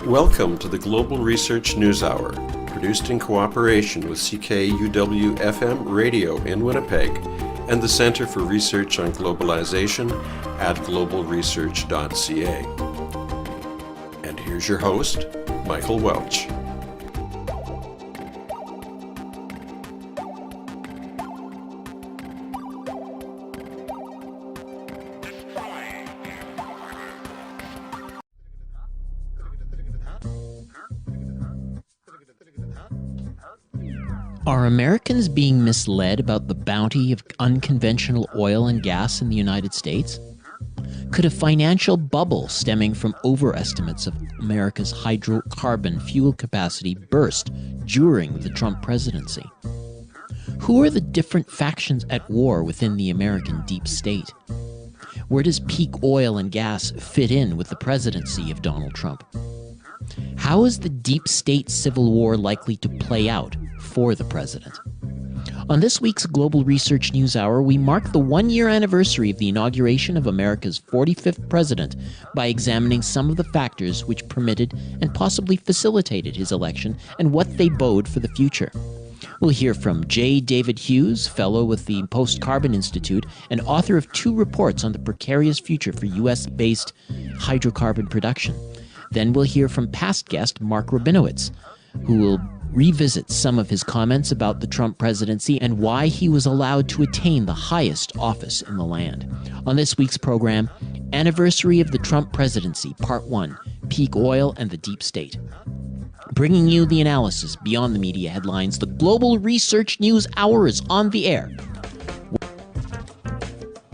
Welcome to the Global Research News Hour, produced in cooperation with CKUW-FM Radio in Winnipeg and the Centre for Research on Globalization at globalresearch.ca. And here's your host, Michael Welch. Are Americans being misled about the bounty of unconventional oil and gas in the United States? Could a financial bubble stemming from overestimates of America's hydrocarbon fuel capacity burst during the Trump presidency? Who are the different factions at war within the American deep state? Where does peak oil and gas fit in with the presidency of Donald Trump? How is the deep state civil war likely to play out for the president? On this week's Global Research News Hour, we mark the one-year anniversary of the inauguration of America's 45th president by examining some of the factors which permitted and possibly facilitated his election and what they bode for the future. We'll hear from J. David Hughes, fellow with the Post-Carbon Institute and author of 2 reports on the precarious future for U.S.-based hydrocarbon production. Then we'll hear from past guest Mark Robinowitz, who will revisit some of his comments about the Trump presidency and why he was allowed to attain the highest office in the land. On this week's program, Anniversary of the Trump Presidency, Part 1, Peak Oil and the Deep State. Bringing you the analysis beyond the media headlines, the Global Research News Hour is on the air.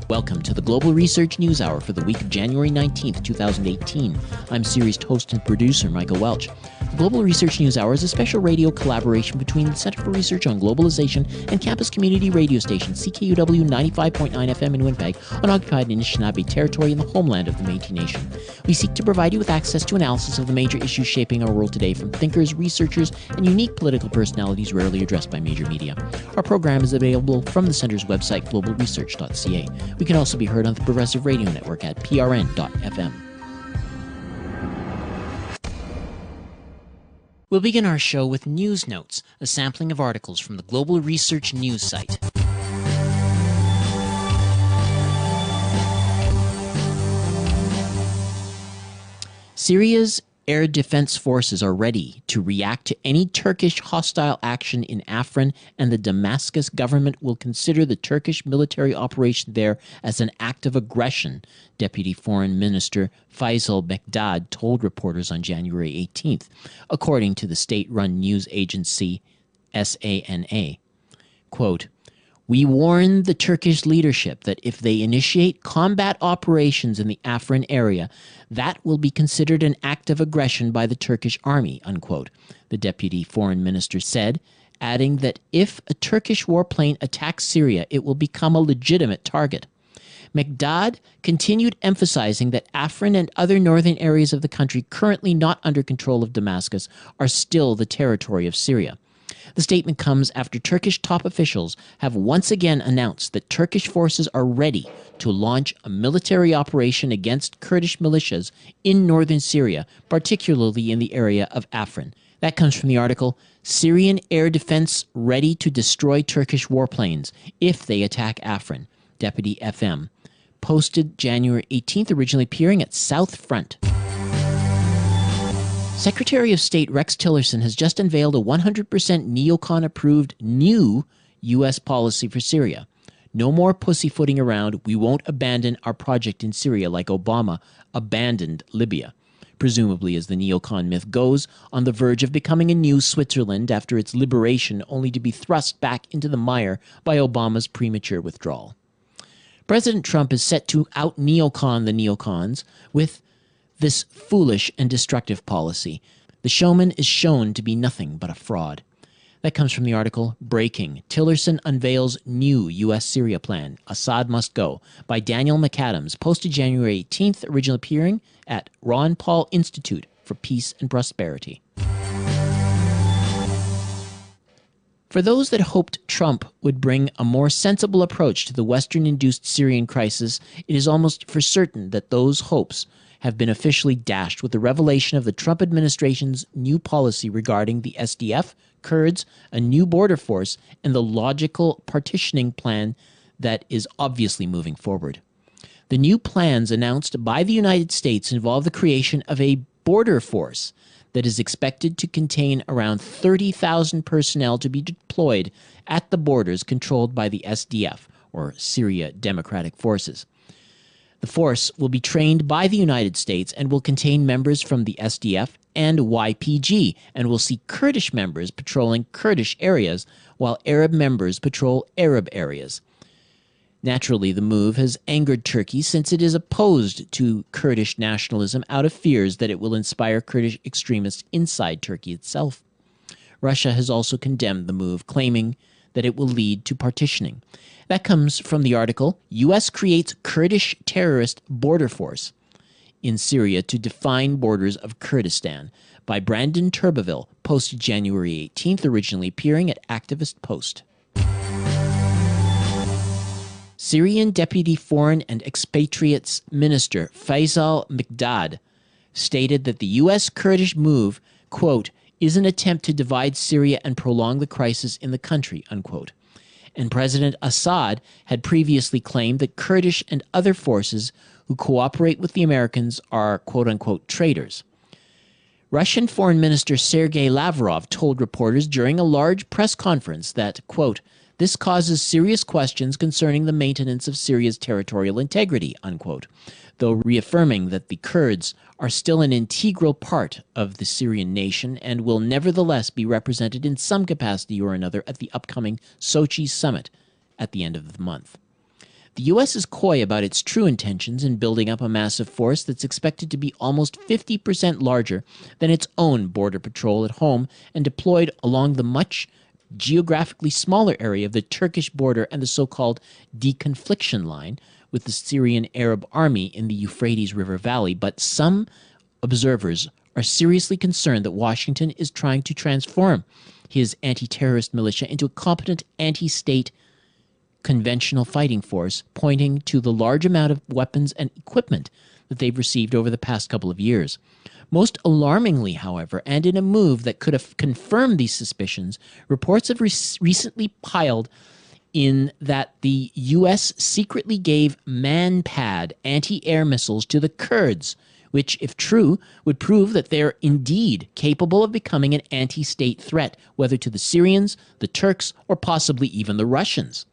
Welcome to the Global Research News Hour for the week of January 19th, 2018. I'm series host and producer Michael Welch. The Global Research News Hour is a special radio collaboration between the Center for Research on Globalization and campus community radio station CKUW 95.9 FM in Winnipeg on occupied Anishinaabe territory in the homeland of the Métis Nation. We seek to provide you with access to analysis of the major issues shaping our world today from thinkers, researchers, and unique political personalities rarely addressed by major media. Our program is available from the Center's website, globalresearch.ca. We can also be heard on the Progressive Radio Network at prn.fm. We'll begin our show with News Notes, a sampling of articles from the Global Research News site. Syria's air defense forces are ready to react to any Turkish hostile action in Afrin, and the Damascus government will consider the Turkish military operation there as an act of aggression, Deputy Foreign Minister Faisal Mekdad told reporters on January 18th, according to the state-run news agency SANA. Quote, "We warn the Turkish leadership that if they initiate combat operations in the Afrin area, that will be considered an act of aggression by the Turkish army," unquote, the deputy foreign minister said, adding that if a Turkish warplane attacks Syria, it will become a legitimate target. Mekdad continued emphasizing that Afrin and other northern areas of the country currently not under control of Damascus are still the territory of Syria. The statement comes after Turkish top officials have once again announced that Turkish forces are ready to launch a military operation against Kurdish militias in northern Syria, particularly in the area of Afrin. That comes from the article, "Syrian Air Defense Ready to Destroy Turkish Warplanes If They Attack Afrin," Deputy FM, posted January 18th, originally appearing at South Front. Secretary of State Rex Tillerson has just unveiled a 100% neocon-approved new U.S. policy for Syria. No more pussyfooting around, we won't abandon our project in Syria like Obama abandoned Libya, presumably as the neocon myth goes, on the verge of becoming a new Switzerland after its liberation only to be thrust back into the mire by Obama's premature withdrawal. President Trump is set to out-neocon the neocons with this foolish and destructive policy. The showman is shown to be nothing but a fraud. That comes from the article, Breaking. Tillerson Unveils New U.S. Syria Plan. Assad Must Go, by Daniel McAdams, posted January 18th, originally appearing at Ron Paul Institute for Peace and Prosperity. For those that hoped Trump would bring a more sensible approach to the Western-induced Syrian crisis, it is almost for certain that those hopes have been officially dashed with the revelation of the Trump administration's new policy regarding the SDF, Kurds, a new border force, and the logical partitioning plan that is obviously moving forward. The new plans announced by the United States involve the creation of a border force that is expected to contain around 30,000 personnel to be deployed at the borders controlled by the SDF, or Syria Democratic Forces. The force will be trained by the United States and will contain members from the SDF and YPG, and will see Kurdish members patrolling Kurdish areas while Arab members patrol Arab areas. Naturally, the move has angered Turkey since it is opposed to Kurdish nationalism out of fears that it will inspire Kurdish extremists inside Turkey itself. Russia has also condemned the move, claiming that it will lead to partitioning. That comes from the article, U.S. Creates Kurdish Terrorist Border Force in Syria to Define Borders of Kurdistan, by Brandon Turbeville, posted January 18th, originally appearing at Activist Post. Syrian Deputy Foreign and Expatriates Minister Faisal Mikdad stated that the U.S. Kurdish move, quote, is an attempt to divide Syria and prolong the crisis in the country, unquote. And President Assad had previously claimed that Kurdish and other forces who cooperate with the Americans are, quote-unquote, traitors. Russian Foreign Minister Sergei Lavrov told reporters during a large press conference that, quote, this causes serious questions concerning the maintenance of Syria's territorial integrity, unquote, though reaffirming that the Kurds are still an integral part of the Syrian nation and will nevertheless be represented in some capacity or another at the upcoming Sochi summit at the end of the month. The U.S. is coy about its true intentions in building up a massive force that's expected to be almost 50% larger than its own border patrol at home and deployed along the much geographically smaller area of the Turkish border and the so-called deconfliction line with the Syrian Arab army in the Euphrates River Valley. But some observers are seriously concerned that Washington is trying to transform his anti-terrorist militia into a competent anti-state conventional fighting force, pointing to the large amount of weapons and equipment that they've received over the past couple of years. Most alarmingly, however, and in a move that could have confirmed these suspicions, reports have recently piled in that the U.S. secretly gave man-pad anti-air missiles to the Kurds, which, if true, would prove that they're indeed capable of becoming an anti-state threat, whether to the Syrians, the Turks, or possibly even the Russians.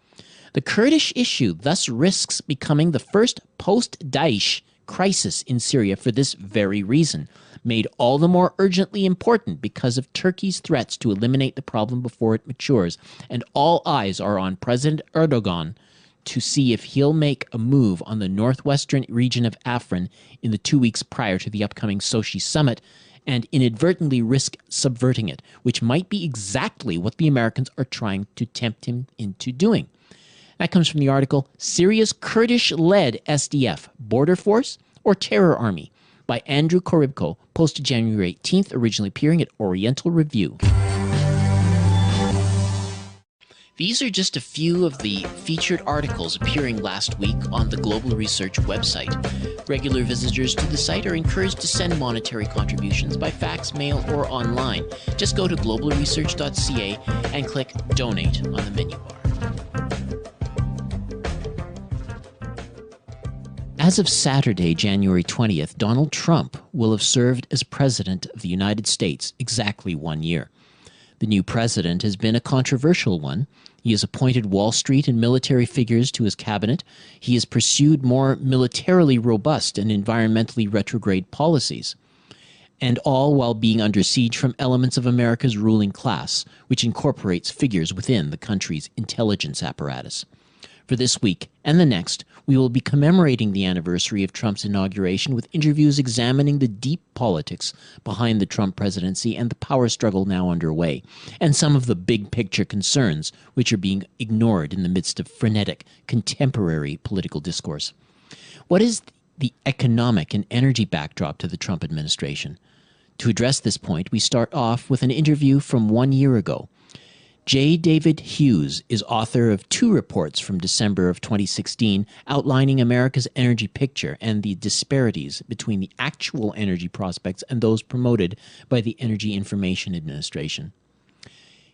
The Kurdish issue thus risks becoming the first post-Daesh crisis in Syria for this very reason, made all the more urgently important because of Turkey's threats to eliminate the problem before it matures, and all eyes are on President Erdogan to see if he'll make a move on the northwestern region of Afrin in the 2 weeks prior to the upcoming Sochi summit and inadvertently risk subverting it, which might be exactly what the Americans are trying to tempt him into doing. That comes from the article, Syria's Kurdish-led SDF, Border Force or Terror Army, by Andrew Korybko, posted January 18th, originally appearing at Oriental Review. These are just a few of the featured articles appearing last week on the Global Research website. Regular visitors to the site are encouraged to send monetary contributions by fax, mail, or online. Just go to globalresearch.ca and click Donate on the menu bar. As of Saturday, January 20th, Donald Trump will have served as President of the United States exactly 1 year. The new president has been a controversial one. He has appointed Wall Street and military figures to his cabinet. He has pursued more militarily robust and environmentally retrograde policies, and all while being under siege from elements of America's ruling class, which incorporates figures within the country's intelligence apparatus. For this week and the next, we will be commemorating the anniversary of Trump's inauguration with interviews examining the deep politics behind the Trump presidency and the power struggle now underway, and some of the big-picture concerns which are being ignored in the midst of frenetic, contemporary political discourse. What is the economic and energy backdrop to the Trump administration? To address this point, we start off with an interview from 1 year ago. J. David Hughes is author of 2 reports from December of 2016 outlining America's energy picture and the disparities between the actual energy prospects and those promoted by the Energy Information Administration.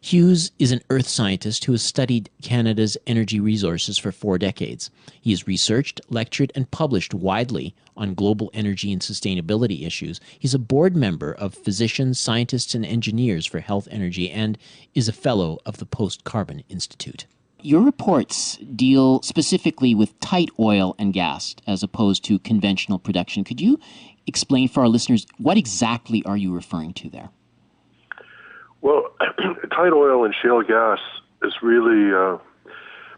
Hughes is an earth scientist who has studied Canada's energy resources for 4 decades. He has researched, lectured, and published widely on global energy and sustainability issues. He's a board member of Physicians, Scientists, and Engineers for Health Energy and is a fellow of the Post-Carbon Institute. Your reports deal specifically with tight oil and gas as opposed to conventional production. Could you explain for our listeners what exactly are you referring to there? Well, tight oil and shale gas has really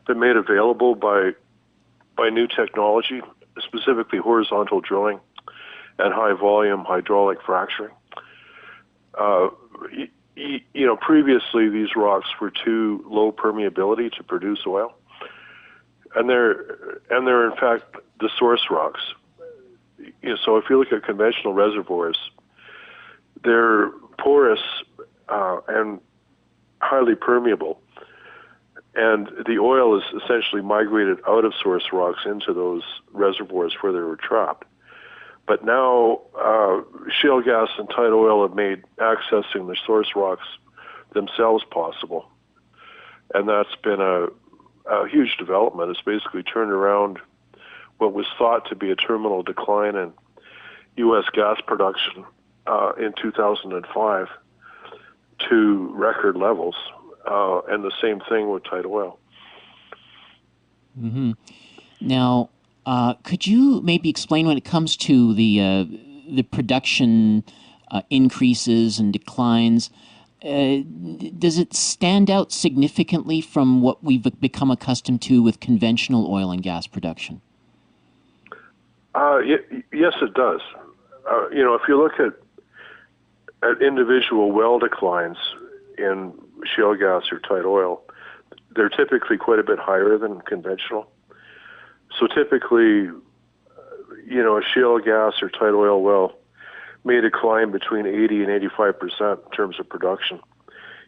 been made available by new technology, specifically horizontal drilling and high-volume hydraulic fracturing. Previously these rocks were too low permeability to produce oil, and they're in fact the source rocks. So if you look at conventional reservoirs, they're porous and highly permeable, and the oil is essentially migrated out of source rocks into those reservoirs where they were trapped. But now shale gas and tight oil have made accessing the source rocks themselves possible, and that's been a huge development. It's basically turned around what was thought to be a terminal decline in U.S. gas production in 2005 to record levels, and the same thing with tight oil. Mm-hmm. Now, could you maybe explain when it comes to the production increases and declines? Does it stand out significantly from what we've become accustomed to with conventional oil and gas production? Yes, it does. If you look at individual well declines in shale gas or tight oil, they're typically quite a bit higher than conventional. So typically, a shale gas or tight oil well may decline between 80 and 85% in terms of production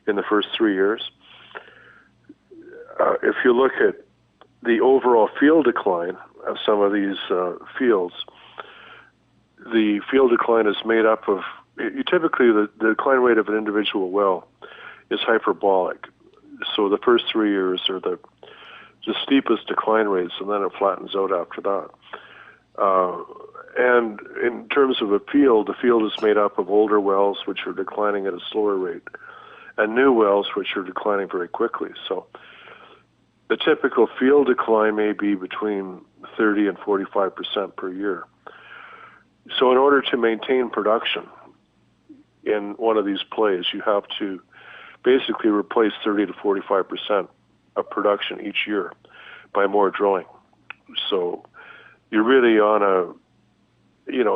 in the first 3 years. If you look at the overall field decline of some of these fields, the field decline is made up of typically the decline rate of an individual well is hyperbolic. So the first 3 years are the steepest decline rates, and then it flattens out after that. And in terms of the field is made up of older wells, which are declining at a slower rate, and new wells, which are declining very quickly. So the typical field decline may be between 30 and 45% per year. So in order to maintain production in one of these plays, you have to basically replace 30 to 45% of production each year by more drilling. So you're really on a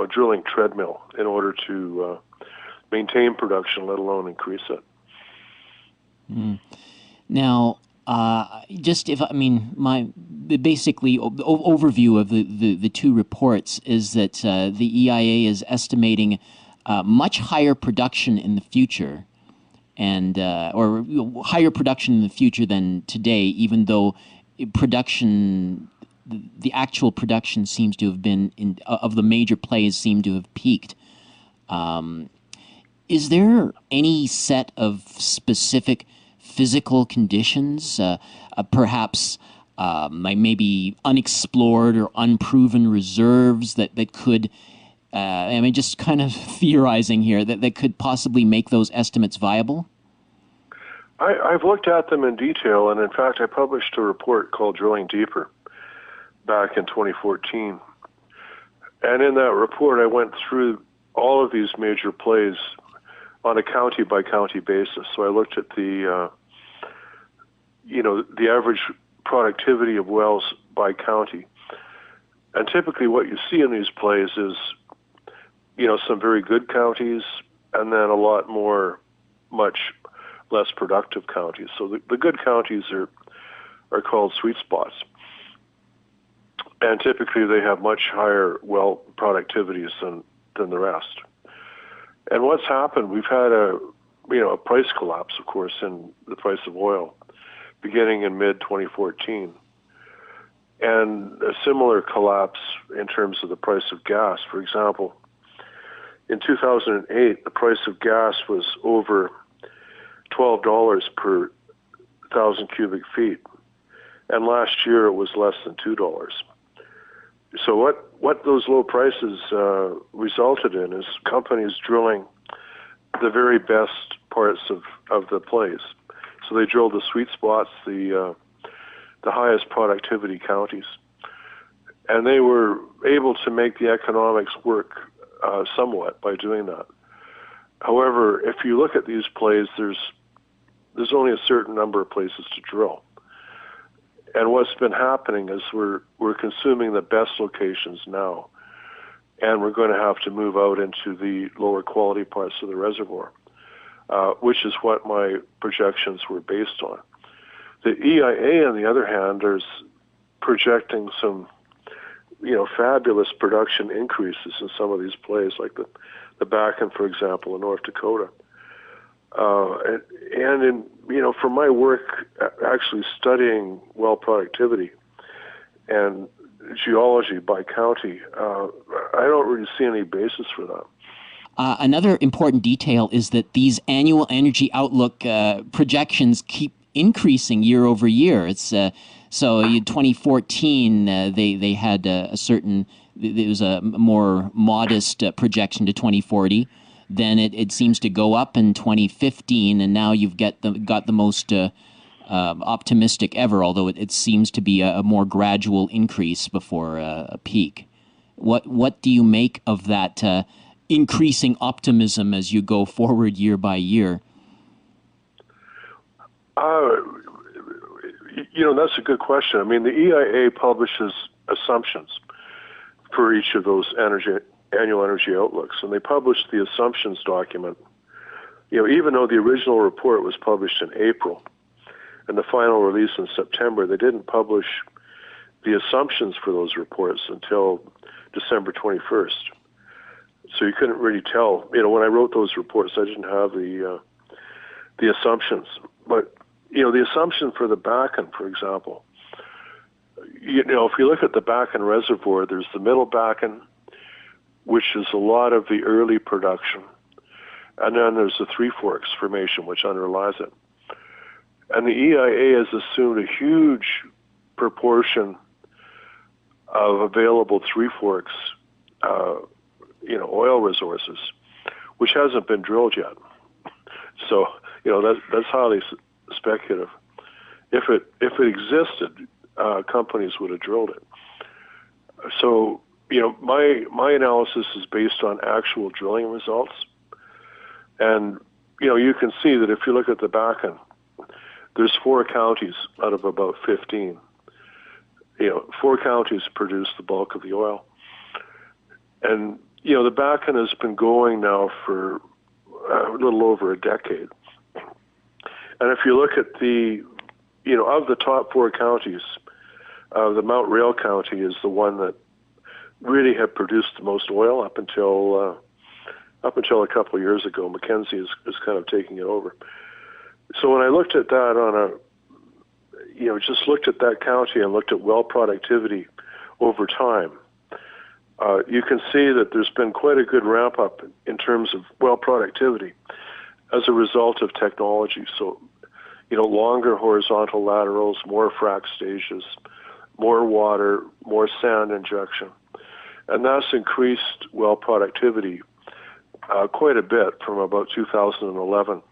drilling treadmill in order to maintain production, let alone increase it. Mm. Now, my basically overview of the 2 reports is that the EIA is estimating much higher production in the future, and or higher production in the future than today, even though the actual production seems to have been of the major plays seem to have peaked. Is there any set of specific physical conditions, perhaps maybe unexplored or unproven reserves that could, just kind of theorizing here, that could possibly make those estimates viable? I've looked at them in detail, and in fact I published a report called Drilling Deeper back in 2014. And in that report I went through all of these major plays on a county-by-county basis. So I looked at the average productivity of wells by county. And typically what you see in these plays is, some very good counties and then a lot more, much less productive counties. So the good counties are called sweet spots. And typically they have much higher well productivities than the rest. And what's happened, we've had a price collapse, of course, in the price of oil, beginning in mid-2014, and a similar collapse in terms of the price of gas. For example, in 2008, the price of gas was over $12 per 1,000 cubic feet, and last year it was less than $2. So what those low prices resulted in is companies drilling the very best parts of the plays. So they drilled the sweet spots, the highest productivity counties, and they were able to make the economics work somewhat by doing that. However, if you look at these plays, there's only a certain number of places to drill. And what's been happening is we're consuming the best locations now, and we're going to have to move out into the lower quality parts of the reservoir, which is what my projections were based on. The EIA, on the other hand, is projecting some, fabulous production increases in some of these plays, like the Bakken, for example, in North Dakota. And in, from my work actually studying well productivity and geology by county, I don't really see any basis for that. Another important detail is that these annual energy outlook projections keep increasing year over year. It's so in 2014 they had a certain, there was a more modest projection to 2040. Then it seems to go up in 2015, and now you've got the most optimistic ever, although it seems to be a more gradual increase before a peak. What do you make of that increasing optimism as you go forward year by year? That's a good question. I mean, the EIA publishes assumptions for each of those annual energy outlooks, and they published the assumptions document. Even though the original report was published in April and the final release in September, they didn't publish the assumptions for those reports until December 21st. So you couldn't really tell. When I wrote those reports, I didn't have the assumptions. But the assumption for the Bakken, for example, if you look at the Bakken reservoir, there's the middle Bakken, which is a lot of the early production, and then there's the Three Forks formation, which underlies it. And the EIA has assumed a huge proportion of available Three Forks, oil resources, which hasn't been drilled yet. So, that's highly speculative. If it existed, companies would have drilled it. So, my analysis is based on actual drilling results. And, you can see that if you look at the Bakken, there's 4 counties out of about 15. 4 counties produce the bulk of the oil. And, the Bakken has been going now for a little over a decade. And if you look at of the top 4 counties, the Mount Rail County is the one that really had produced the most oil up until a couple of years ago. Mackenzie is kind of taking it over. So when I looked at that just looked at that county and looked at well productivity over time, you can see that there's been quite a good ramp up in terms of well productivity as a result of technology. So, longer horizontal laterals, more frac stages, more water, more sand injection. And that's increased well productivity quite a bit from about 2011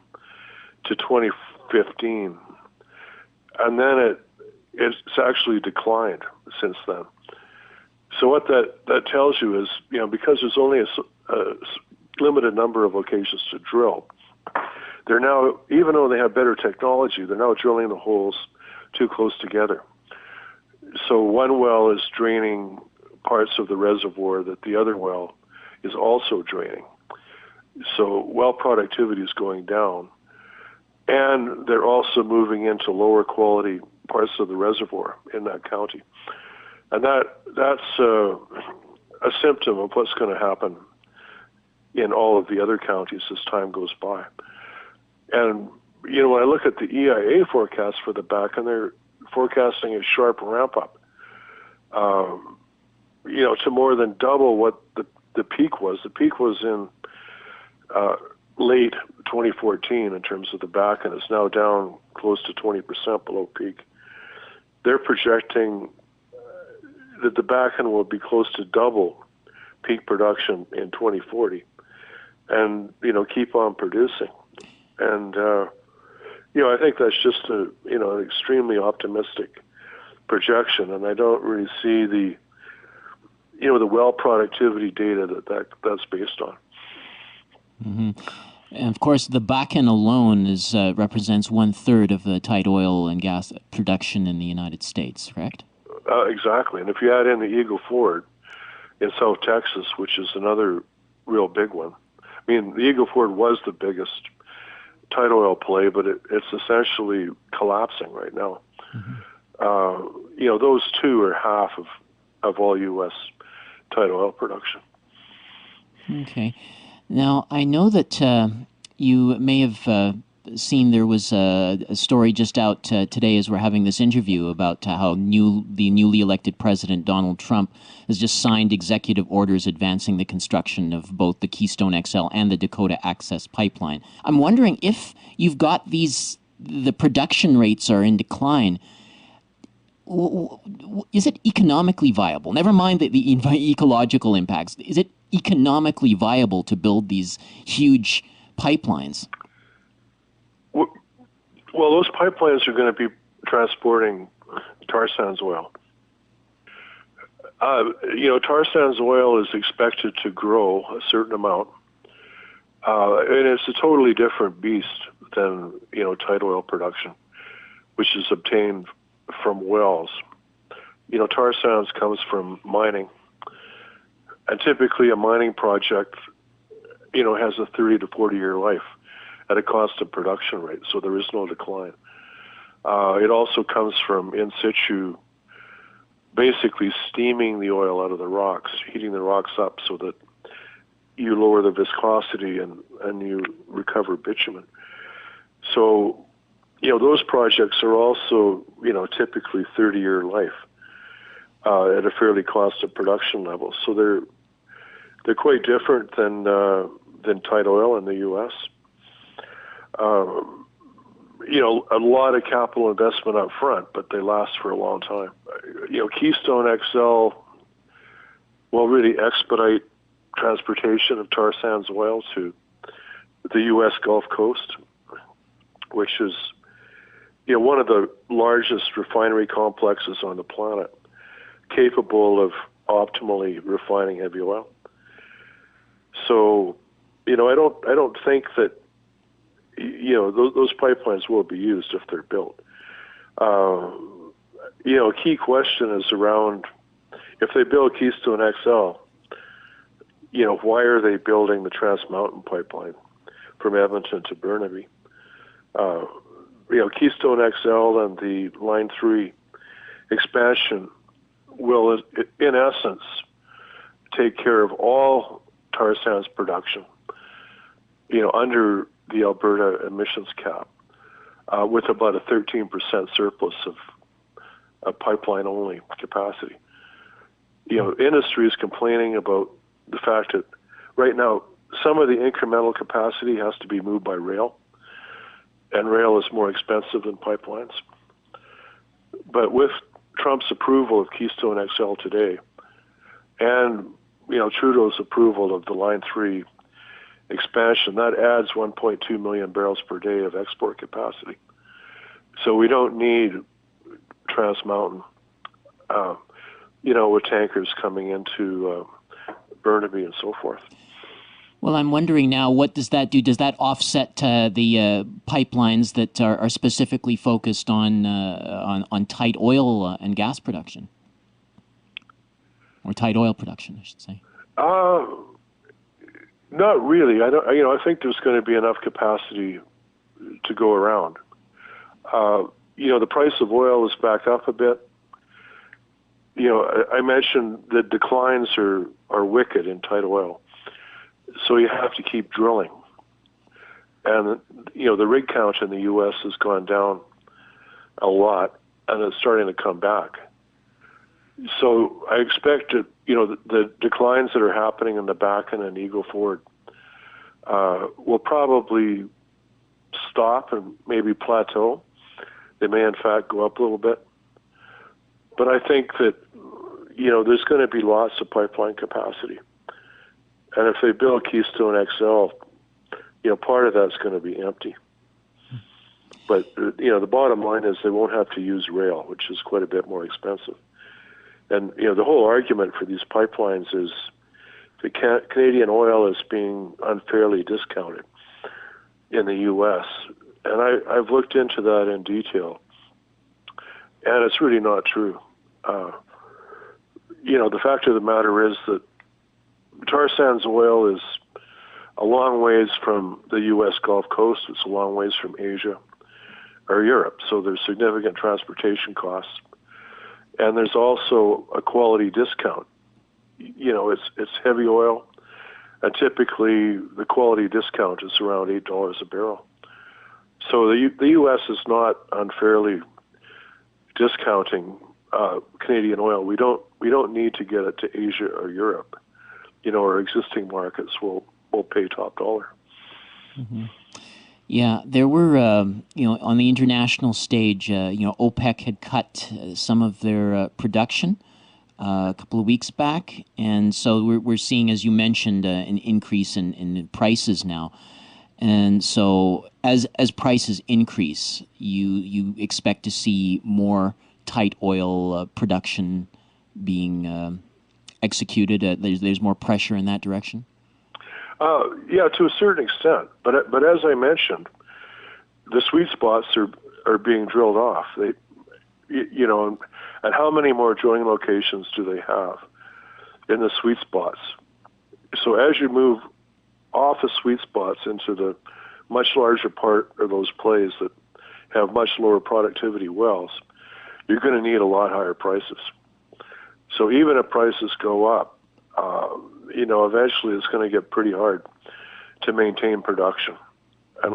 to 2015. And then it's actually declined since then. So what that tells you is, because there's only a limited number of locations to drill, they're now, even though they have better technology, they're now drilling the holes too close together. So one well is draining parts of the reservoir that the other well is also draining. So well productivity is going down. And they're also moving into lower quality parts of the reservoir in that county. And that's a symptom of what's going to happen in all of the other counties as time goes by. And, when I look at the EIA forecast for the Bakken, they're forecasting a sharp ramp up, to more than double what the peak was. The peak was in late 2014 in terms of the Bakken. It's now down close to 20% below peak. They're projecting that the Bakken will be close to double peak production in 2040 and, keep on producing. And, I think that's just an extremely optimistic projection, and I don't really see the well productivity data that's based on. Mm-hmm. And of course, the Bakken alone represents 1/3 of the tight oil and gas production in the United States, correct? Exactly. And if you add in the Eagle Ford in South Texas, which is another real big one. I mean, the Eagle Ford was the biggest tight oil play, but it's essentially collapsing right now. Mm-hmm. Those two are half of all U.S. tight oil production. Okay. Now, I know that you may have seen there was a story just out today as we're having this interview about how the newly elected president, Donald Trump, has just signed executive orders advancing the construction of both the Keystone XL and the Dakota Access Pipeline. I'm wondering if you've got the production rates are in decline. Is it economically viable? Never mind the ecological impacts. Is it economically viable to build these huge pipelines? Well, those pipelines are going to be transporting tar sands oil. Tar sands oil is expected to grow a certain amount, and it's a totally different beast than tight oil production, which is obtained from wells. Tar sands comes from mining, and typically a mining project, has a 30 to 40 year life at a constant production rate, so there is no decline. It also comes from in situ, basically steaming the oil out of the rocks, heating the rocks up so that you lower the viscosity and you recover bitumen. So, those projects are also, typically 30-year life at a fairly constant production level. So they're quite different than tight oil in the U.S. A lot of capital investment up front, but they last for a long time. Keystone XL will really expedite transportation of tar sands oil to the U.S. Gulf Coast, which is one of the largest refinery complexes on the planet, capable of optimally refining heavy oil. So, I don't think that those pipelines will be used if they're built. A key question is around if they build Keystone XL, why are they building the Trans Mountain pipeline from Edmonton to Burnaby? Keystone XL and the Line 3 expansion will, in essence, take care of all tar sands production, under the Alberta emissions cap, with about a 13% surplus of pipeline-only capacity. Industry is complaining about the fact that right now some of the incremental capacity has to be moved by rail, and rail is more expensive than pipelines. But with Trump's approval of Keystone XL today, and Trudeau's approval of the Line 3 expansion, that adds 1.2 million barrels per day of export capacity. So we don't need Trans Mountain, with tankers coming into Burnaby and so forth. Well, I'm wondering now, what does that do? Does that offset the pipelines that are specifically focused on tight oil and gas production, or tight oil production, I should say? Not really. I think there's going to be enough capacity to go around. The price of oil is back up a bit. I mentioned that declines are wicked in tight oil, so you have to keep drilling. And the rig count in the U.S. has gone down a lot, and it's starting to come back. So I expect that the declines that are happening in the Bakken and Eagle Ford will probably stop and maybe plateau. They may in fact go up a little bit. But I think that there's going to be lots of pipeline capacity, and if they build Keystone XL, part of that's going to be empty. But the bottom line is they won't have to use rail, which is quite a bit more expensive. And the whole argument for these pipelines is the Canadian oil is being unfairly discounted in the U.S. And I've looked into that in detail, and it's really not true. The fact of the matter is that tar sands oil is a long ways from the U.S. Gulf Coast. It's a long ways from Asia or Europe, so there's significant transportation costs. And there's also a quality discount. It's heavy oil, and typically the quality discount is around $8 a barrel. So the U.S. is not unfairly discounting Canadian oil. We don't need to get it to Asia or Europe. Our existing markets will pay top dollar. Mm-hmm. Yeah, there were, on the international stage, OPEC had cut some of their production a couple of weeks back, and so we're seeing, as you mentioned, an increase in prices now. And so as prices increase, you expect to see more tight oil production being executed. There's more pressure in that direction. Yeah, to a certain extent. But as I mentioned, the sweet spots are being drilled off. And how many more drilling locations do they have in the sweet spots? So as you move off the sweet spots into the much larger part of those plays that have much lower productivity wells, you're going to need a lot higher prices. So even if prices go up, eventually it's going to get pretty hard to maintain production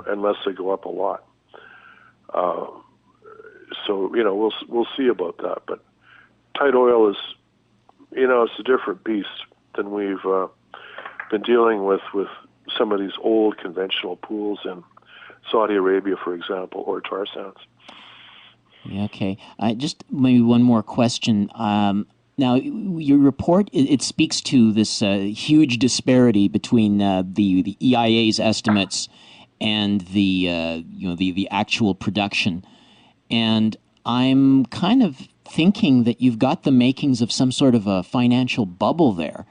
unless they go up a lot. So we'll see about that. But tight oil is, it's a different beast than we've been dealing with some of these old conventional pools in Saudi Arabia, for example, or tar sands. Yeah, okay. Just maybe one more question. Now, your report, it speaks to this huge disparity between the EIA's estimates and the actual production. And I'm kind of thinking that you've got the makings of some sort of a financial bubble there.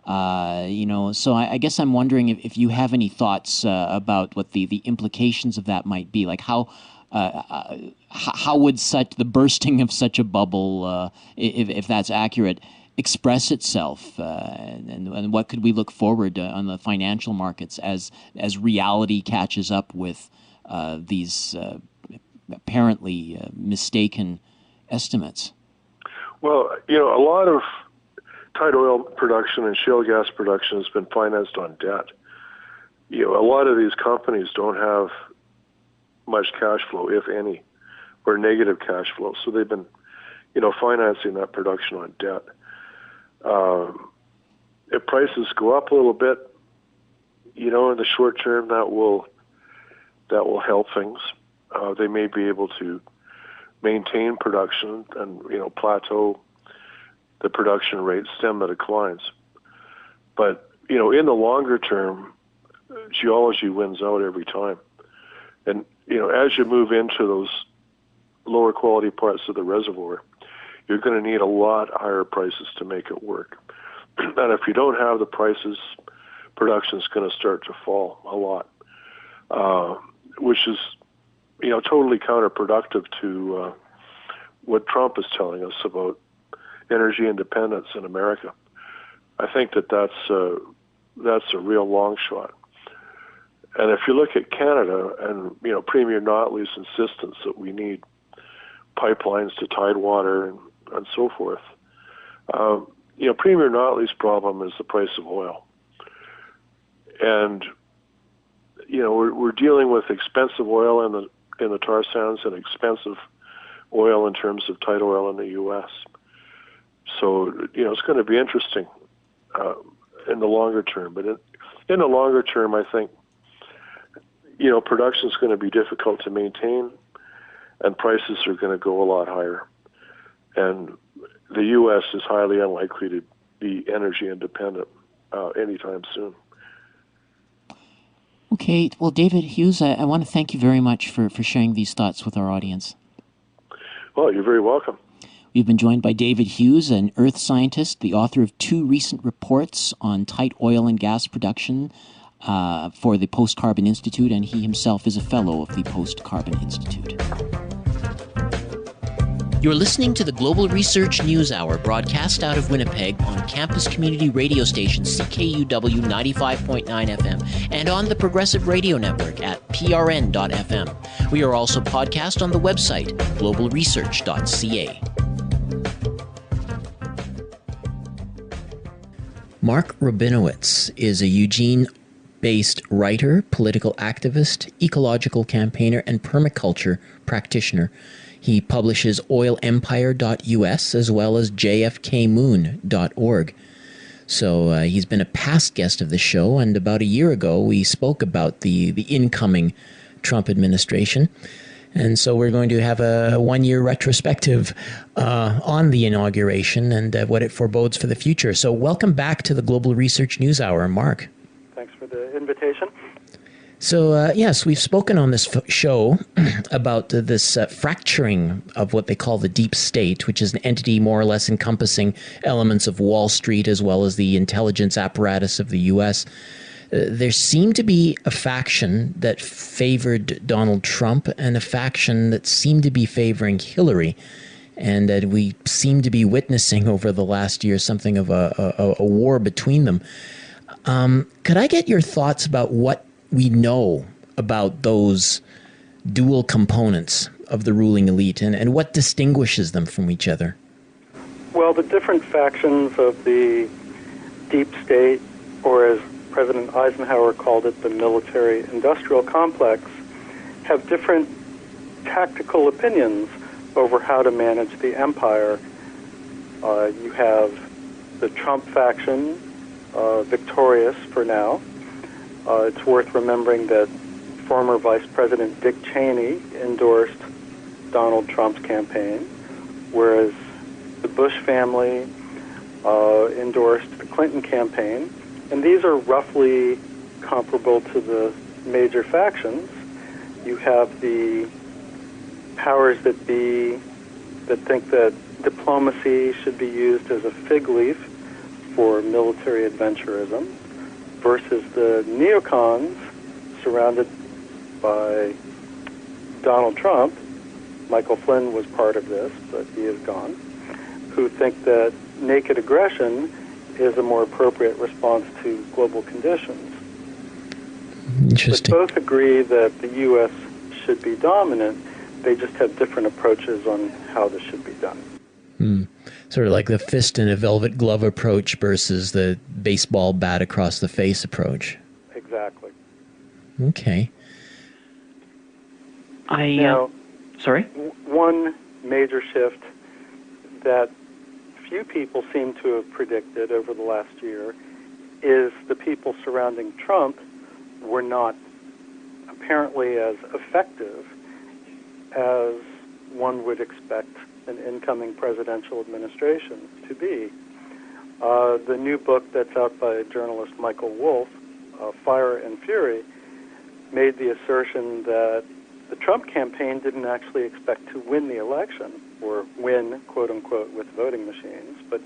So I guess I'm wondering if you have any thoughts about what the implications of that might be. Like how would the bursting of such a bubble, if that's accurate, express itself, and what could we look forward to on the financial markets as reality catches up with these apparently mistaken estimates? Well, a lot of tight oil production and shale gas production has been financed on debt. A lot of these companies don't have much cash flow, if any, or negative cash flow. So they've been, financing that production on debt. If prices go up a little bit, in the short term, that will help things. They may be able to maintain production and, plateau the production rate, stem the declines. But, in the longer term, geology wins out every time. And, as you move into those lower quality parts of the reservoir, you're going to need a lot higher prices to make it work. And if you don't have the prices, production is going to start to fall a lot, which is, totally counterproductive to what Trump is telling us about energy independence in America. I think that's a real long shot. And if you look at Canada and, Premier Notley's insistence that we need pipelines to Tidewater and so forth, Premier Notley's problem is the price of oil. And, we're dealing with expensive oil in the tar sands and expensive oil in terms of tight oil in the U.S. So, it's going to be interesting in the longer term. But in the longer term, I think, production is going to be difficult to maintain, and prices are going to go a lot higher. And the U.S. is highly unlikely to be energy independent anytime soon. Okay, well, David Hughes, I want to thank you very much for sharing these thoughts with our audience. Well, you're very welcome. We've been joined by David Hughes, an earth scientist, the author of 2 recent reports on tight oil and gas production for the Post-Carbon Institute, and he himself is a fellow of the Post-Carbon Institute. You're listening to the Global Research News Hour, broadcast out of Winnipeg on campus community radio station CKUW 95.9 FM and on the Progressive Radio Network at prn.fm. We are also podcast on the website globalresearch.ca. Mark Robinowitz is a Eugene-based writer, political activist, ecological campaigner, and permaculture practitioner. He publishes oilempire.us as well as jfkmoon.org. So he's been a past guest of the show, and about a year ago we spoke about the incoming Trump administration. And so we're going to have a one-year retrospective on the inauguration and what it forebodes for the future. So welcome back to the Global Research News Hour, Mark. Thanks for the invitation. So, yes, we've spoken on this show about this fracturing of what they call the deep state, which is an entity more or less encompassing elements of Wall Street as well as the intelligence apparatus of the U.S. There seemed to be a faction that favored Donald Trump and a faction that seemed to be favoring Hillary. And that we seem to be witnessing over the last year something of a war between them. Could I get your thoughts about what we know about those dual components of the ruling elite and what distinguishes them from each other? Well, the different factions of the deep state, or as President Eisenhower called it, the military-industrial complex, have different tactical opinions over how to manage the empire. You have the Trump faction, victorious for now. It's worth remembering that former Vice President Dick Cheney endorsed Donald Trump's campaign, whereas the Bush family endorsed the Clinton campaign. And these are roughly comparable to the major factions. You have the powers that be that think that diplomacy should be used as a fig leaf for military adventurism, versus the neocons surrounded by Donald Trump. Michael Flynn was part of this, but he is gone, who think that naked aggression is a more appropriate response to global conditions. Interesting. But both agree that the U.S. should be dominant. They just have different approaches on how this should be done. Sort of like the fist in a velvet glove approach versus the baseball bat across the face approach. Exactly. Okay. Sorry? One major shift that few people seem to have predicted over the last year is the people surrounding Trump were not apparently as effective as one would expect an incoming presidential administration to be. The new book that's out by journalist Michael Wolff, Fire and Fury, made the assertion that the Trump campaign didn't actually expect to win the election, or win, quote-unquote, with voting machines, but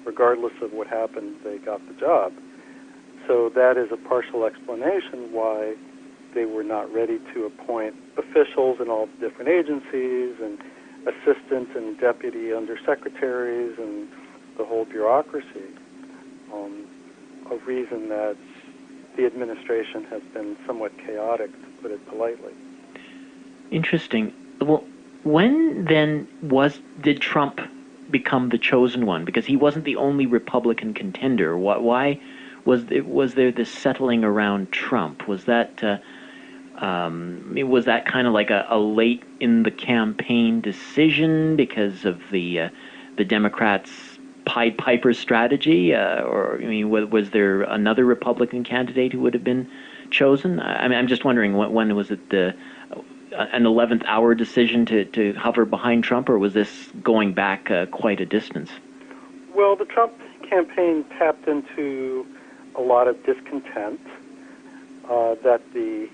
regardless of what happened, they got the job. So that is a partial explanation why they were not ready to appoint officials in all the different agencies and assistant and deputy undersecretaries and the whole bureaucracy. A reason that the administration has been somewhat chaotic, to put it politely. Interesting. Well, when then did Trump become the chosen one? Because he wasn't the only Republican contender. Why was there this settling around Trump? Was that kind of like a late in the campaign decision because of the Democrats' Pied Piper strategy, or I mean, was there another Republican candidate who would have been chosen? I mean, I'm just wondering when was it an 11th hour decision to hover behind Trump, or was this going back quite a distance? Well, the Trump campaign tapped into a lot of discontent that the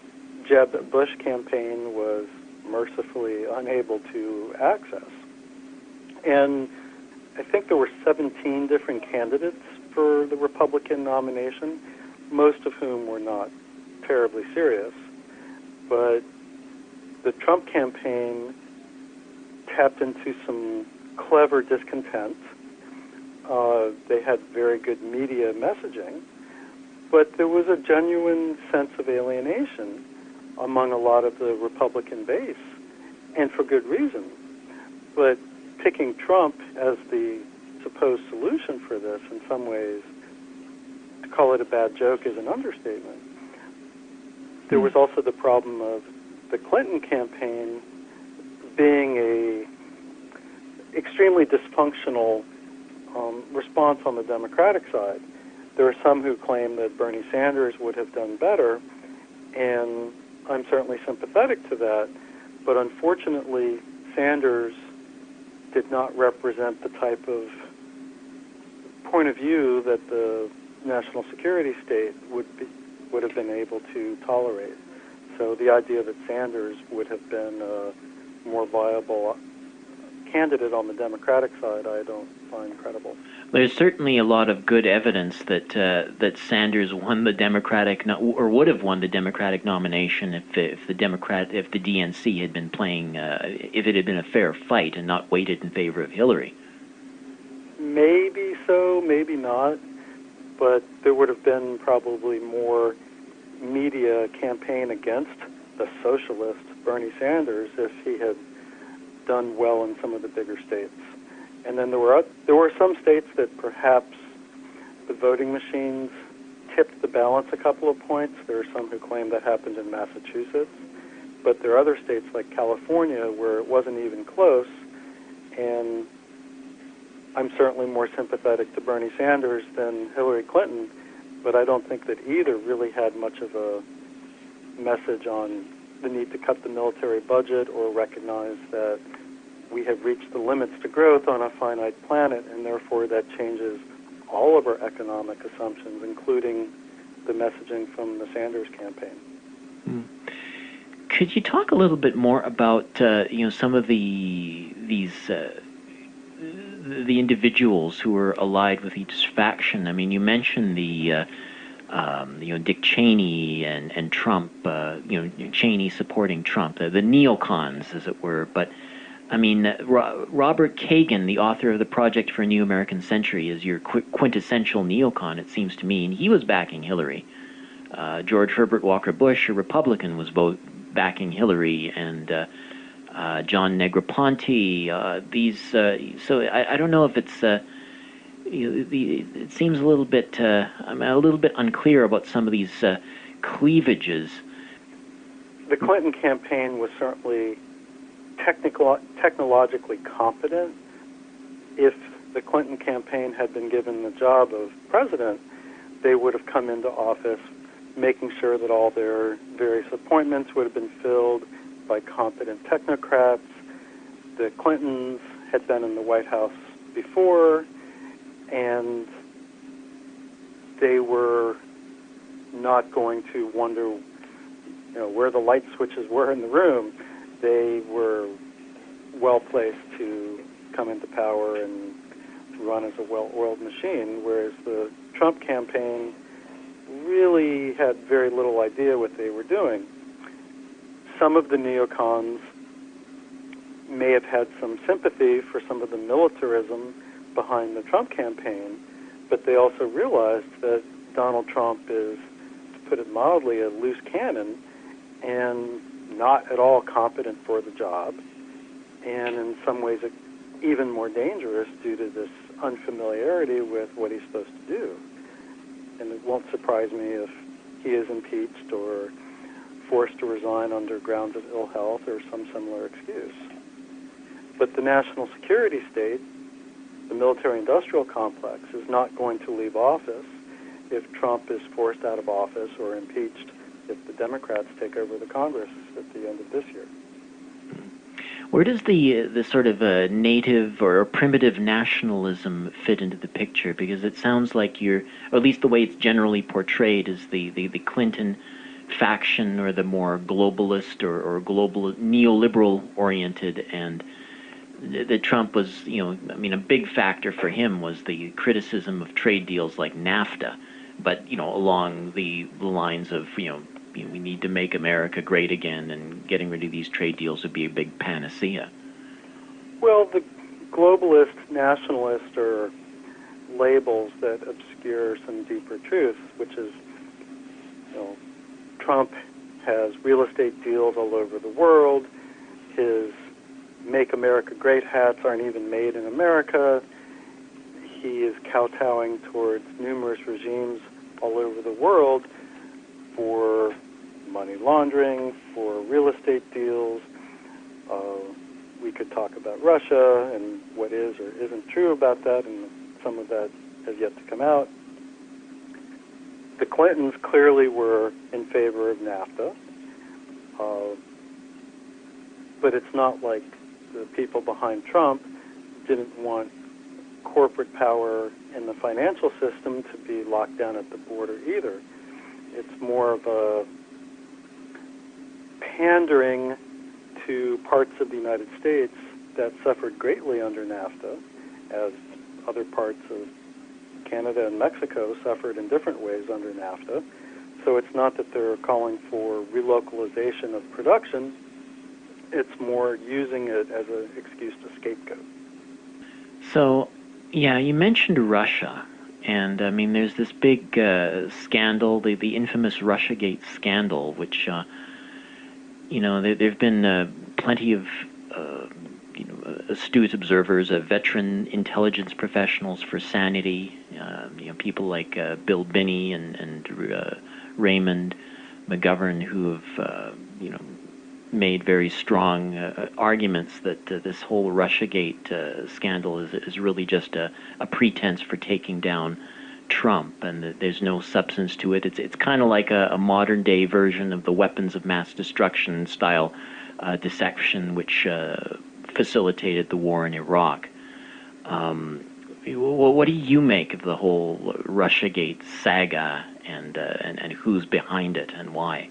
Jeb Bush campaign was mercifully unable to access. And I think there were 17 different candidates for the Republican nomination, most of whom were not terribly serious. But the Trump campaign tapped into some clever discontent. They had very good media messaging, but there was a genuine sense of alienation among a lot of the Republican base, and for good reason. But picking Trump as the supposed solution for this, in some ways, to call it a bad joke is an understatement. There was also the problem of the Clinton campaign being a extremely dysfunctional response on the Democratic side. There are some who claim that Bernie Sanders would have done better, and I'm certainly sympathetic to that, but unfortunately, Sanders did not represent the type of point of view that the national security state would have been able to tolerate. So the idea that Sanders would have been a more viable candidate on the Democratic side, I don't find credible. There's certainly a lot of good evidence that that Sanders won the Democratic or would have won the Democratic nomination if the DNC had been playing if it had been a fair fight and not weighted in favor of Hillary. Maybe so, maybe not, but there would have been probably more media campaign against the socialist Bernie Sanders if he had done well in some of the bigger states. And then there were some states that perhaps the voting machines tipped the balance a couple of points. There are some who claim that happened in Massachusetts, but there are other states like California where it wasn't even close, and I'm certainly more sympathetic to Bernie Sanders than Hillary Clinton, but I don't think that either really had much of a message on the need to cut the military budget or recognize that we have reached the limits to growth on a finite planet, and therefore that changes all of our economic assumptions, including the messaging from the Sanders campaign. Could you talk a little bit more about some of the individuals who were allied with each faction? I mean, you mentioned the Dick Cheney and Trump, Cheney supporting Trump, the neocons, as it were. But I mean, Robert Kagan, the author of the Project for a New American Century, is your quintessential neocon, it seems to me, and he was backing Hillary. George Herbert Walker Bush, a Republican, was backing Hillary, and John Negroponte. So I don't know if it's. It seems a little bit. I'm a little bit unclear about some of these cleavages. The Clinton campaign was certainly technologically competent. If the Clinton campaign had been given the job of president, they would have come into office making sure that all their various appointments would have been filled by competent technocrats. The Clintons had been in the White House before, and they were not going to wonder, where the light switches were in the room. They were well placed to come into power and run as a well-oiled machine, whereas the Trump campaign really had very little idea what they were doing. Some of the neocons may have had some sympathy for some of the militarism behind the Trump campaign, but they also realized that Donald Trump is, to put it mildly, a loose cannon and not at all competent for the job, and in some ways even more dangerous due to this unfamiliarity with what he's supposed to do. and it won't surprise me if he is impeached or forced to resign under grounds of ill health or some similar excuse. But the national security state, the military-industrial complex, is not going to leave office if Trump is forced out of office or impeached if the Democrats take over the Congress at the end of this year. Where does the sort of native or primitive nationalism fit into the picture? Because it sounds like or at least the way it's generally portrayed, is the Clinton faction, or the more globalist or global neoliberal oriented, and the Trump was, a big factor for him was the criticism of trade deals like NAFTA, but along the lines of we need to make America great again, and getting rid of these trade deals would be a big panacea. Well, the globalist, nationalist are labels that obscure some deeper truths, which is, Trump has real estate deals all over the world. His Make America Great hats aren't even made in America. He is kowtowing towards numerous regimes all over the world for money laundering, for real estate deals. We could talk about Russia and what is or isn't true about that, and some of that has yet to come out. The Clintons clearly were in favor of NAFTA, but it's not like the people behind Trump didn't want corporate power in the financial system to be locked down at the border either. It's more of a pandering to parts of the United States that suffered greatly under NAFTA, as other parts of Canada and Mexico suffered in different ways under NAFTA. So it's not that they're calling for relocalization of production, it's more using it as an excuse to scapegoat. So, yeah, you mentioned Russia, and there's this big scandal, the infamous Russiagate scandal, which, there've been plenty of, astute observers, veteran intelligence professionals for sanity, people like Bill Binney and Raymond McGovern, who have, made very strong arguments that this whole Russiagate scandal is really just a pretense for taking down Trump, and that there's no substance to it. It's kind of like a modern day version of the weapons of mass destruction style deception, which facilitated the war in Iraq. What do you make of the whole Russiagate saga, and who's behind it and why?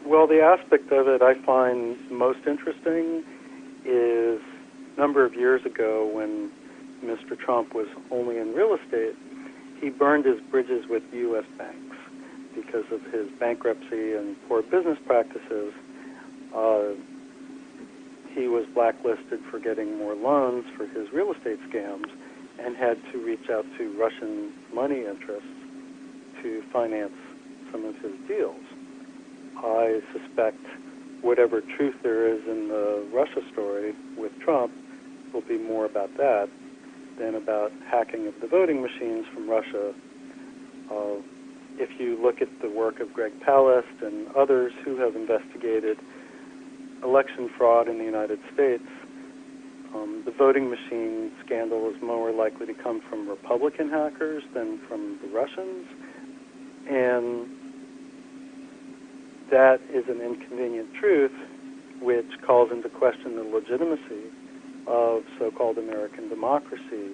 Well, the aspect of it I find most interesting is a number of years ago when Mr. Trump was only in real estate, he burned his bridges with U.S. banks because of his bankruptcy and poor business practices. He was blacklisted for getting more loans for his real estate scams and had to reach out to Russian money interests to finance some of his deals. I suspect whatever truth there is in the Russia story with Trump will be more about that than about hacking of the voting machines from Russia. If you look at the work of Greg Palast and others who have investigated election fraud in the United States, the voting machine scandal is more likely to come from Republican hackers than from the Russians, and that is an inconvenient truth which calls into question the legitimacy of so-called American democracy,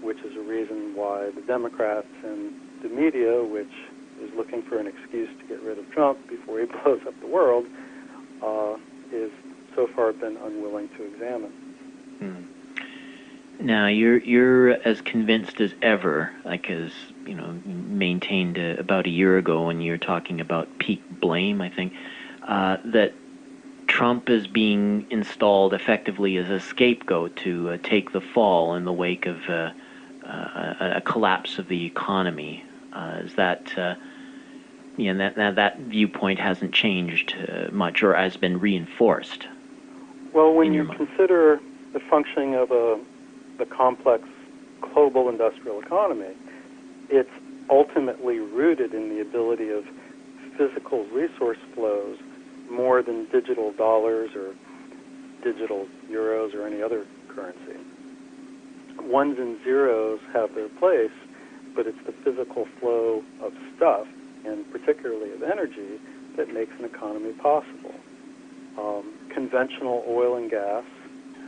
which is a reason why the Democrats and the media, which is looking for an excuse to get rid of Trump before he blows up the world, is so far been unwilling to examine. Now, you're as convinced as ever, like as maintained about a year ago when you were talking about peak blame, I think, that Trump is being installed effectively as a scapegoat to take the fall in the wake of a collapse of the economy. Is that that viewpoint hasn't changed much, or has been reinforced? Well, when you consider the functioning of the complex global industrial economy, it's ultimately rooted in the ability of physical resource flows more than digital dollars or digital euros or any other currency. Ones and zeros have their place, but it's the physical flow of stuff, and particularly of energy, that makes an economy possible. Conventional oil and gas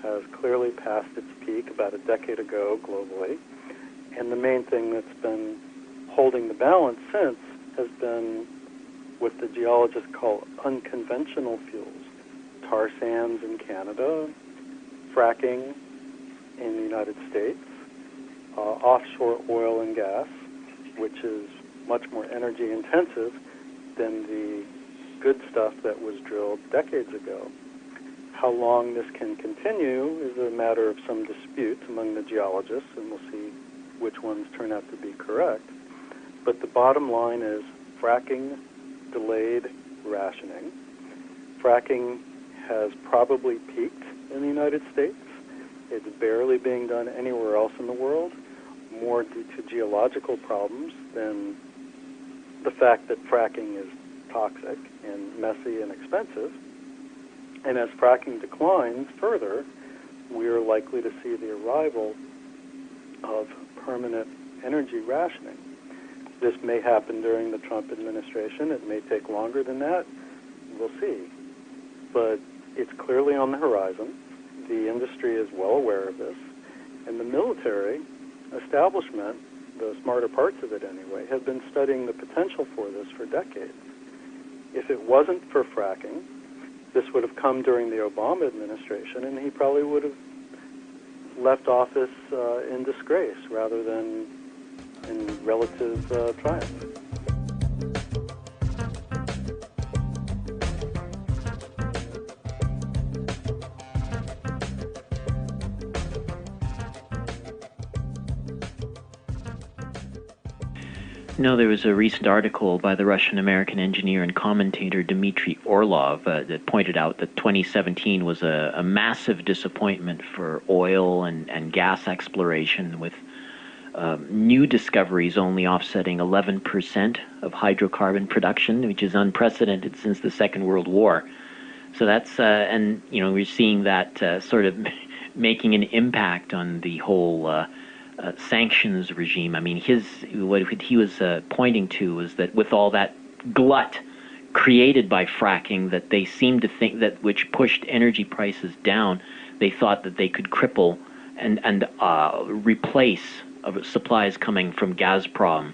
has clearly passed its peak about a decade ago globally, and the main thing that's been holding the balance since has been what the geologists call unconventional fuels: tar sands in Canada, fracking in the United States, offshore oil and gas, which is much more energy intensive than the good stuff that was drilled decades ago. How long this can continue is a matter of some dispute among the geologists, and we'll see which ones turn out to be correct. But the bottom line is fracking delayed rationing. Fracking has probably peaked in the United States. It's barely being done anywhere else in the world, more due to geological problems than the fact that fracking is toxic and messy and expensive. And as fracking declines further, we are likely to see the arrival of permanent energy rationing. This may happen during the Trump administration. It may take longer than that. We'll see. But it's clearly on the horizon. The industry is well aware of this. And the military establishment, the smarter parts of it anyway, have been studying the potential for this for decades. If it wasn't for fracking, this would have come during the Obama administration, and he probably would have left office in disgrace rather than in relative triumph. No, there was a recent article by the Russian-American engineer and commentator Dmitry Orlov that pointed out that 2017 was a massive disappointment for oil and gas exploration, with new discoveries only offsetting 11% of hydrocarbon production, which is unprecedented since the Second World War. So that's, and you know, we're seeing that sort of making an impact on the whole sanctions regime. I mean, what he was pointing to was that with all that glut created by fracking, that they seemed to think that, which pushed energy prices down, they thought that they could cripple and replace supplies coming from Gazprom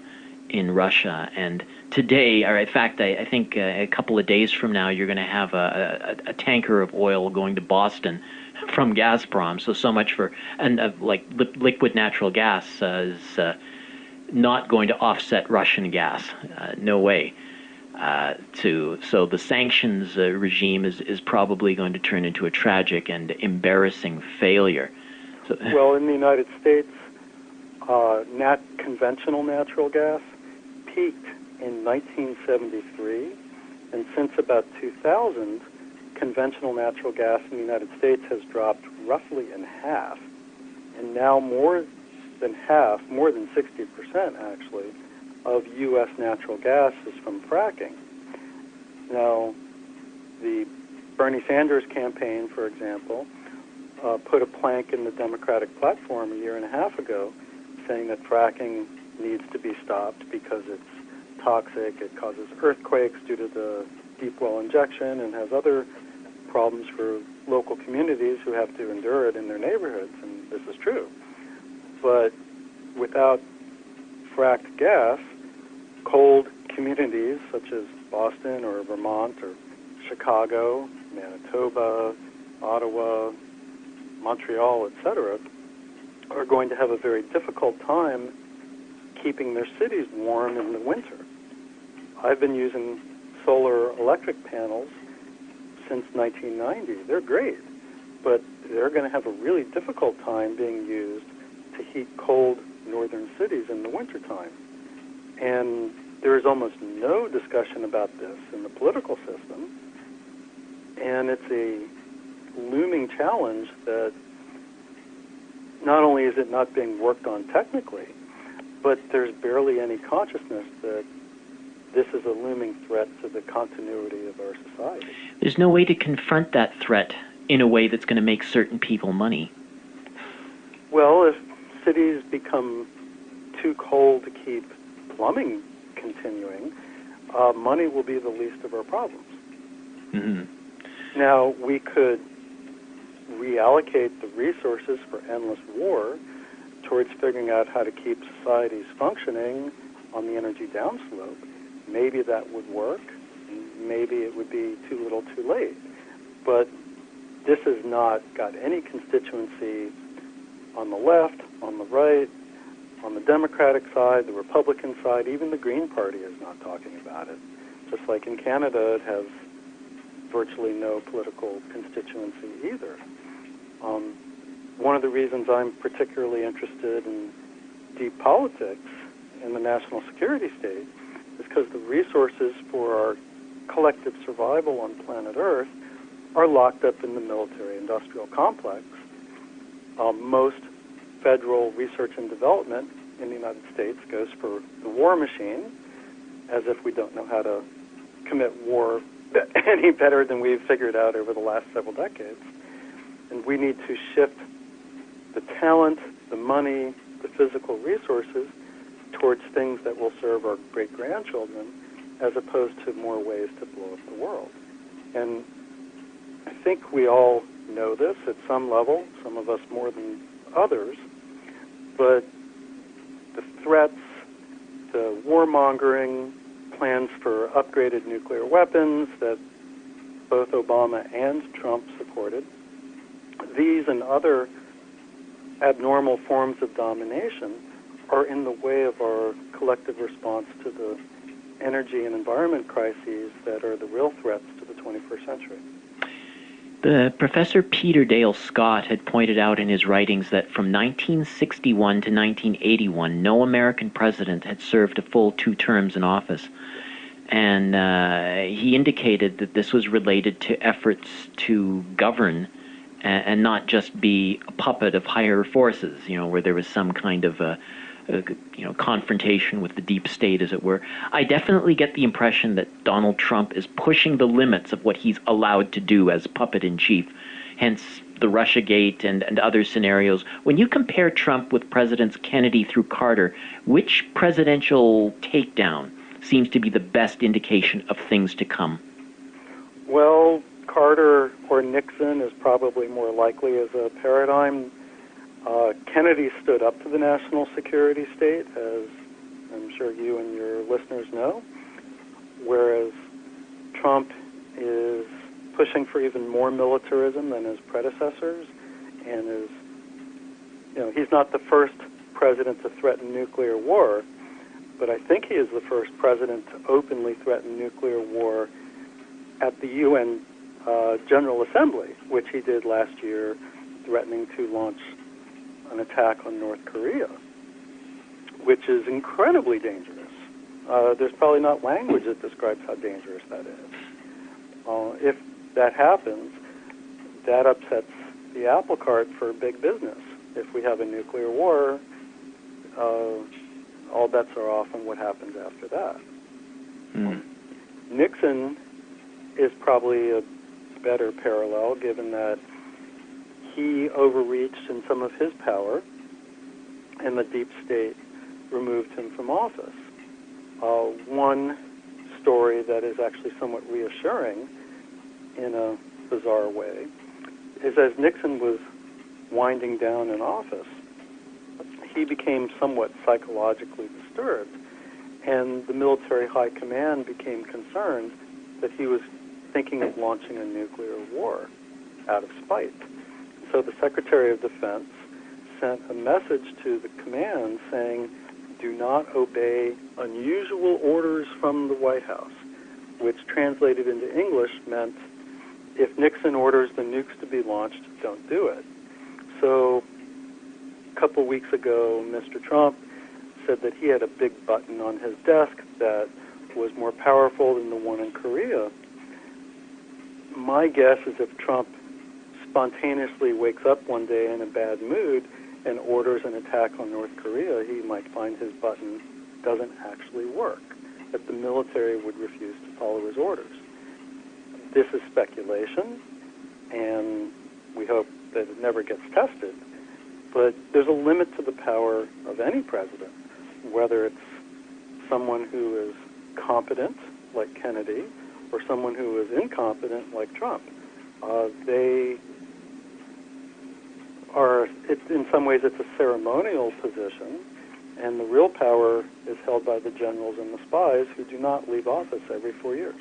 in Russia. And today, or in fact, I think a couple of days from now, you're going to have a tanker of oil going to Boston from Gazprom. So much for, and like liquid natural gas is not going to offset Russian gas. No way. So the sanctions regime is probably going to turn into a tragic and embarrassing failure. So, well, in the United States, conventional natural gas peaked in 1973, and since about 2000, conventional natural gas in the United States has dropped roughly in half, and now more than half, more than 60% actually, of U.S. natural gas is from fracking. Now, the Bernie Sanders campaign, for example, put a plank in the Democratic platform a year and a half ago saying that fracking needs to be stopped because it's toxic, it causes earthquakes due to the deep well injection, and has other problems for local communities who have to endure it in their neighborhoods, and this is true. But without fracked gas, cold communities such as Boston or Vermont or Chicago, Manitoba, Ottawa, Montreal, etc., are going to have a very difficult time keeping their cities warm in the winter. I've been using solar electric panels since 1990. They're great, but they're going to have a really difficult time being used to heat cold northern cities in the wintertime. And there is almost no discussion about this in the political system, and it's a looming challenge that not only is it not being worked on technically, but there's barely any consciousness that this is a looming threat to the continuity of our society. There's no way to confront that threat in a way that's going to make certain people money. Well, if cities become too cold to keep plumbing continuing, money will be the least of our problems. Mm-hmm. Now, we could reallocate the resources for endless war towards figuring out how to keep societies functioning on the energy downslope. Maybe that would work. Maybe it would be too little too late. But this has not got any constituency on the left, on the right, on the Democratic side, the Republican side. Even the Green Party is not talking about it. Just like in Canada, it has virtually no political constituency either. One of the reasons I'm particularly interested in deep politics in the national security state is because the resources for our collective survival on planet Earth are locked up in the military-industrial complex. Most federal research and development in the United States goes for the war machine, as if we don't know how to commit war any better than we've figured out over the last several decades. And we need to shift the talent, the money, the physical resources towards things that will serve our great-grandchildren, as opposed to more ways to blow up the world. And I think we all know this at some level, some of us more than others, but the threats, the warmongering, plans for upgraded nuclear weapons that both Obama and Trump supported, these and other abnormal forms of domination are in the way of our collective response to the energy and environment crises that are the real threats to the 21st century. The Professor Peter Dale Scott had pointed out in his writings that from 1961 to 1981, no American president had served a full 2 terms in office. And he indicated that this was related to efforts to govern and not just be a puppet of higher forces, where there was some kind of confrontation with the deep state, as it were. I definitely get the impression that Donald Trump is pushing the limits of what he's allowed to do as puppet-in-chief, hence the Russiagate and other scenarios. When you compare Trump with Presidents Kennedy through Carter, which presidential takedown seems to be the best indication of things to come? Well, Carter or Nixon is probably more likely as a paradigm. Kennedy stood up to the national security state, as I'm sure you and your listeners know, whereas Trump is pushing for even more militarism than his predecessors, and is, he's not the first president to threaten nuclear war, but I think he is the first president to openly threaten nuclear war at the UN General Assembly, which he did last year, threatening to launch an attack on North Korea, which is incredibly dangerous. There's probably not language that describes how dangerous that is. If that happens, that upsets the apple cart for big business. If we have a nuclear war, all bets are off on what happens after that. Nixon is probably a better parallel, given that he overreached in some of his power, and the deep state removed him from office. One story that is actually somewhat reassuring in a bizarre way is, as Nixon was winding down in office, he became somewhat psychologically disturbed, and the military high command became concerned that he was thinking of launching a nuclear war out of spite. So the Secretary of Defense sent a message to the command saying, do not obey unusual orders from the White House, which translated into English meant, if Nixon orders the nukes to be launched, don't do it. So a couple weeks ago, Mr. Trump said that he had a big button on his desk that was more powerful than the one in Korea. My guess is if Trump spontaneously wakes up one day in a bad mood and orders an attack on North Korea, he might find his button doesn't actually work, that the military would refuse to follow his orders. This is speculation, and we hope that it never gets tested, but there's a limit to the power of any president, whether it's someone who is competent, like Kennedy, or someone who is incompetent, like Trump. They are, in some ways, it's a ceremonial position, and the real power is held by the generals and the spies who do not leave office every 4 years.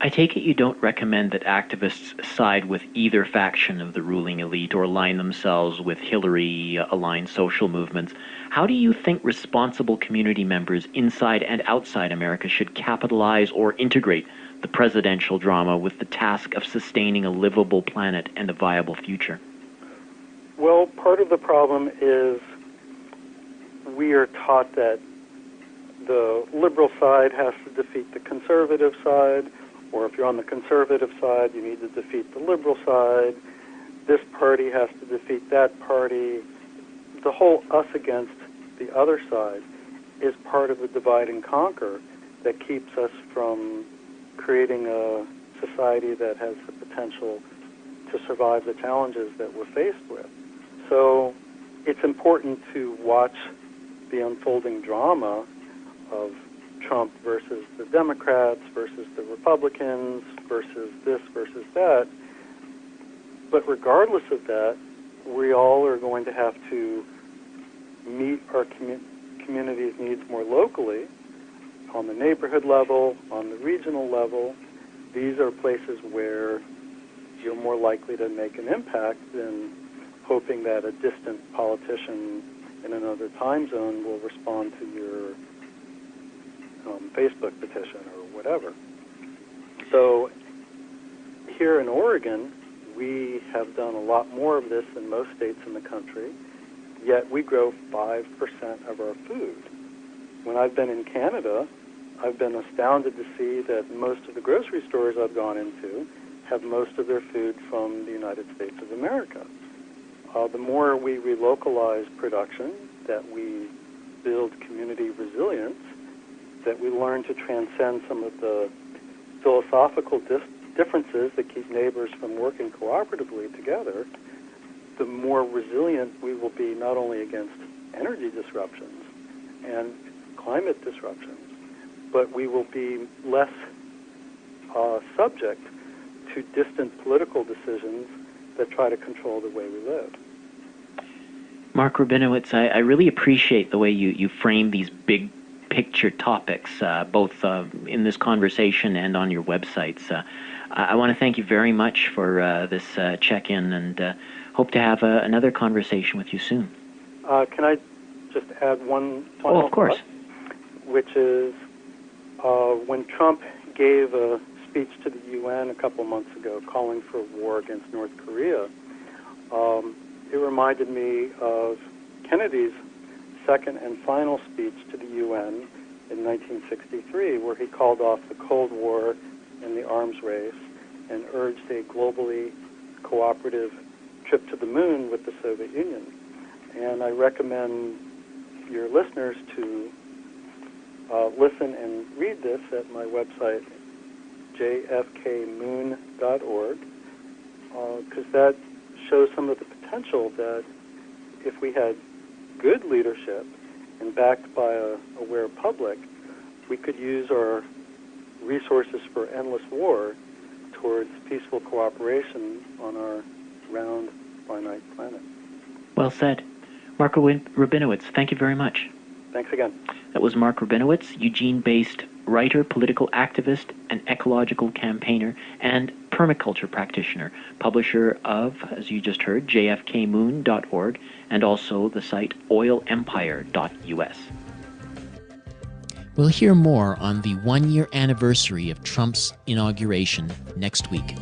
I take it you don't recommend that activists side with either faction of the ruling elite or align themselves with Hillary-aligned social movements. How do you think responsible community members inside and outside America should capitalize or integrate the presidential drama with the task of sustaining a livable planet and a viable future? Well, part of the problem is we are taught that the liberal side has to defeat the conservative side, or if you're on the conservative side, you need to defeat the liberal side. This party has to defeat that party. The whole us against the other side is part of the divide and conquer that keeps us from creating a society that has the potential to survive the challenges that we're faced with. So it's important to watch the unfolding drama of Trump versus the Democrats versus the Republicans versus this versus that. But regardless of that, we all are going to have to meet our community's needs more locally, on the neighborhood level, on the regional level. These are places where you're more likely to make an impact than hoping that a distant politician in another time zone will respond to your Facebook petition or whatever. So here in Oregon, we have done a lot more of this than most states in the country, yet we grow 5% of our food. When I've been in Canada, I've been astounded to see that most of the grocery stores I've gone into have most of their food from the United States of America. The more we relocalize production, that we build community resilience, that we learn to transcend some of the philosophical differences that keep neighbors from working cooperatively together, the more resilient we will be not only against energy disruptions and climate disruptions, but we will be less subject to distant political decisions that try to control the way we live. Mark Robinowitz, I really appreciate the way you frame these big picture topics, both in this conversation and on your websites. I want to thank you very much for this check-in, and hope to have another conversation with you soon. Can I just add one final of course. thought, which is when Trump gave a speech to the UN a couple months ago calling for war against North Korea, it reminded me of Kennedy's second and final speech to the UN in 1963, where he called off the Cold War and the arms race and urged a globally cooperative trip to the moon with the Soviet Union. And I recommend your listeners to listen and read this at my website, jfkmoon.org, because that shows some of the potential that if we had good leadership and backed by a aware public, we could use our resources for endless war towards peaceful cooperation on our round, finite planet. Well said. Mark Robinowitz, thank you very much. Thanks again. That was Mark Robinowitz, Eugene-based writer, political activist, and ecological campaigner, and permaculture practitioner, publisher of, as you just heard, jfkmoon.org, and also the site oilempire.us. We'll hear more on the one-year anniversary of Trump's inauguration next week.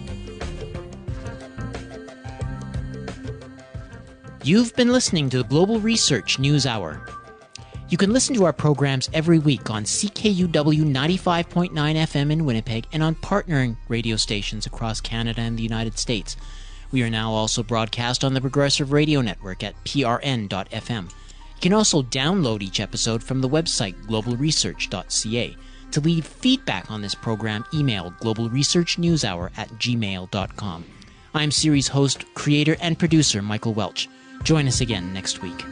You've been listening to the Global Research News Hour. You can listen to our programs every week on CKUW 95.9 FM in Winnipeg and on partnering radio stations across Canada and the United States. We are now also broadcast on the Progressive Radio Network at prn.fm. You can also download each episode from the website globalresearch.ca. To leave feedback on this program, email globalresearchnewshour@gmail.com. I'm series host, creator, and producer Michael Welch. Join us again next week.